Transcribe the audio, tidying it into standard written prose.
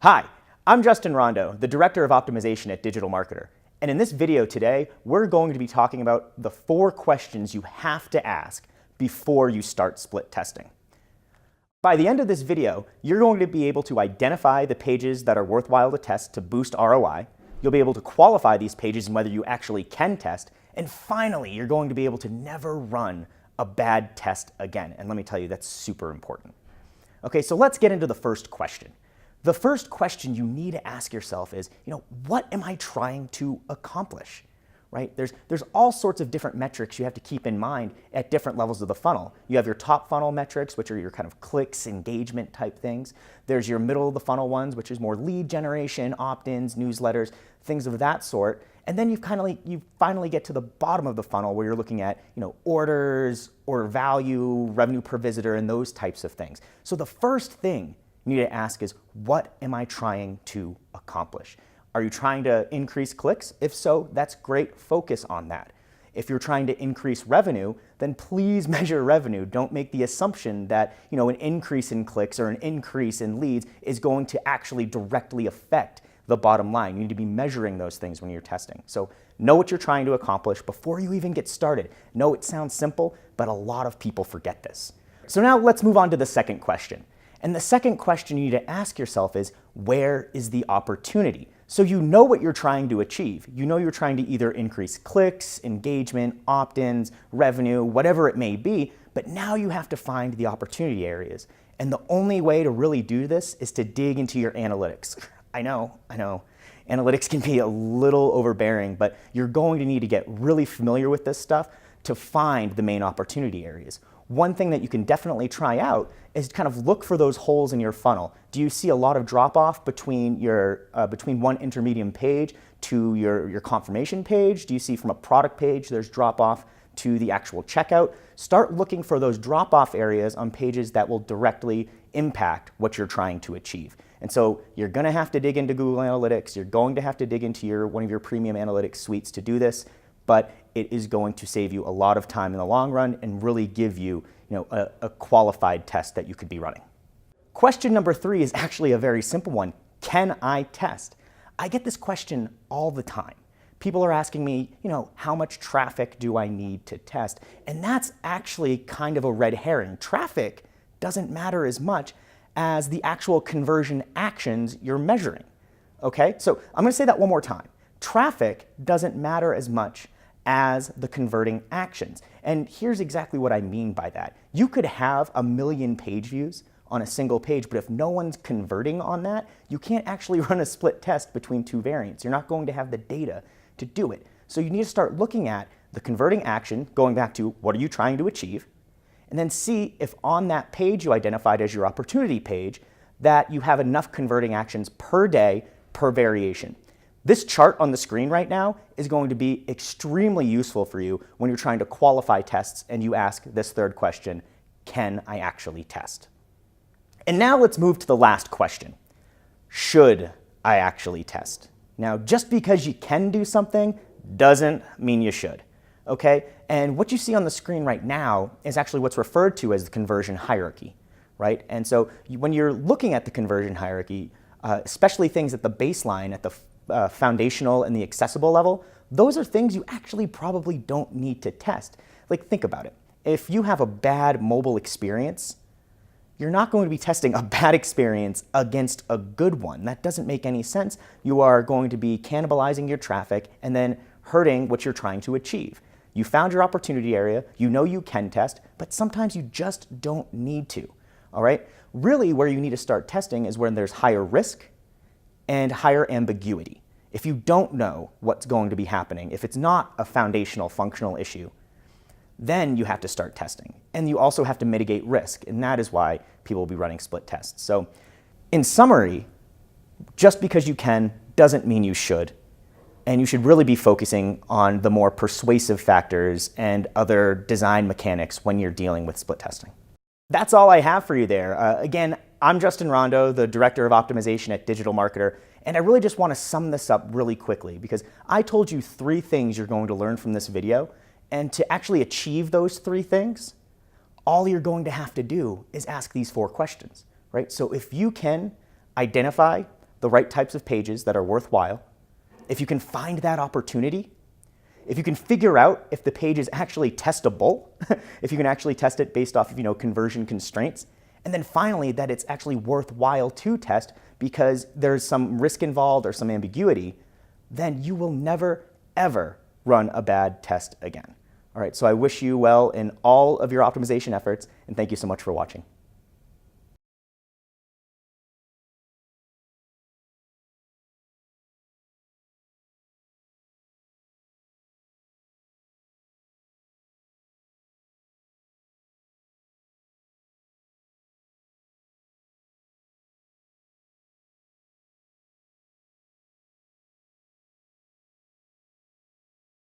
Hi, I'm Justin Rondeau, the Director of Optimization at Digital Marketer. And in this video today, we're going to be talking about the 4 questions you have to ask before you start split testing. By the end of this video, you're going to be able to identify the pages that are worthwhile to test to boost ROI. You'll be able to qualify these pages and whether you actually can test. And finally, you're going to be able to never run a bad test again. And let me tell you, that's super important. Okay, so let's get into the first question. The first question you need to ask yourself is, what am I trying to accomplish? Right? There's all sorts of different metrics you have to keep in mind at different levels of the funnel. You have your top funnel metrics, which are your kind of clicks, engagement type things. There's your middle of the funnel ones, which is more lead generation, opt-ins, newsletters, things of that sort. And then you finally get to the bottom of the funnel where you're looking at, orders, order value, revenue per visitor, and those types of things. So the first thing you need to ask is, what am I trying to accomplish? Are you trying to increase clicks? If so, that's great. Focus on that. If you're trying to increase revenue, then please measure revenue. Don't make the assumption that an increase in clicks or an increase in leads is going to actually directly affect the bottom line. You need to be measuring those things when you're testing. So know what you're trying to accomplish before you even get started. No, it sounds simple, but a lot of people forget this. So now let's move on to the second question. And the second question you need to ask yourself is, where is the opportunity? So you know what you're trying to achieve. You know you're trying to either increase clicks, engagement, opt-ins, revenue, whatever it may be, but now you have to find the opportunity areas. And the only way to really do this is to dig into your analytics. I know. Analytics can be a little overbearing, but you're going to need to get really familiar with this stuff to find the main opportunity areas. One thing that you can definitely try out is kind of look for those holes in your funnel. Do you see a lot of drop-off between one intermediate page to your confirmation page? Do you see from a product page there's drop-off to the actual checkout? Start looking for those drop-off areas on pages that will directly impact what you're trying to achieve. And so you're going to have to dig into Google Analytics. You're going to have to dig into one of your premium analytics suites to do this, but it is going to save you a lot of time in the long run and really give you, a qualified test that you could be running. Question number 3 is actually a very simple one. Can I test? I get this question all the time. People are asking me, how much traffic do I need to test? And that's actually kind of a red herring. Traffic doesn't matter as much as the actual conversion actions you're measuring. Okay, so I'm going to say that one more time. Traffic doesn't matter as much as the converting actions. And here's exactly what I mean by that. You could have 1 million page views on a single page, but if no one's converting on that, you can't actually run a split test between 2 variants. You're not going to have the data to do it. So you need to start looking at the converting action, going back to what are you trying to achieve, and then see if on that page you identified as your opportunity page that you have enough converting actions per day per variation. This chart on the screen right now is going to be extremely useful for you when you're trying to qualify tests and you ask this third question, can I actually test? And now let's move to the last question. Should I actually test? Now, just because you can do something doesn't mean you should, okay? And what you see on the screen right now is actually what's referred to as the conversion hierarchy, right? And so when you're looking at the conversion hierarchy, especially things at the baseline, at the foundational and the accessible level, those are things you actually probably don't need to test. Like, think about it. If you have a bad mobile experience, you're not going to be testing a bad experience against a good one. That doesn't make any sense. You are going to be cannibalizing your traffic and then hurting what you're trying to achieve. You found your opportunity area, you know you can test, but sometimes you just don't need to, all right? Really, where you need to start testing is when there's higher risk and higher ambiguity. If you don't know what's going to be happening, if it's not a foundational functional issue, then you have to start testing. And you also have to mitigate risk, and that is why people will be running split tests. So in summary, just because you can doesn't mean you should, and you should really be focusing on the more persuasive factors and other design mechanics when you're dealing with split testing. That's all I have for you there. Again, I'm Justin Rondeau, the Director of Optimization at Digital Marketer, and I really just want to sum this up really quickly because I told you 3 things you're going to learn from this video, and to actually achieve those 3 things, all you're going to have to do is ask these 4 questions, right? So if you can identify the right types of pages that are worthwhile, if you can find that opportunity, if you can figure out if the page is actually testable, if you can actually test it based off of conversion constraints, and then finally that it's actually worthwhile to test because there's some risk involved or some ambiguity, then you will never, ever run a bad test again. All right, so I wish you well in all of your optimization efforts, and thank you so much for watching.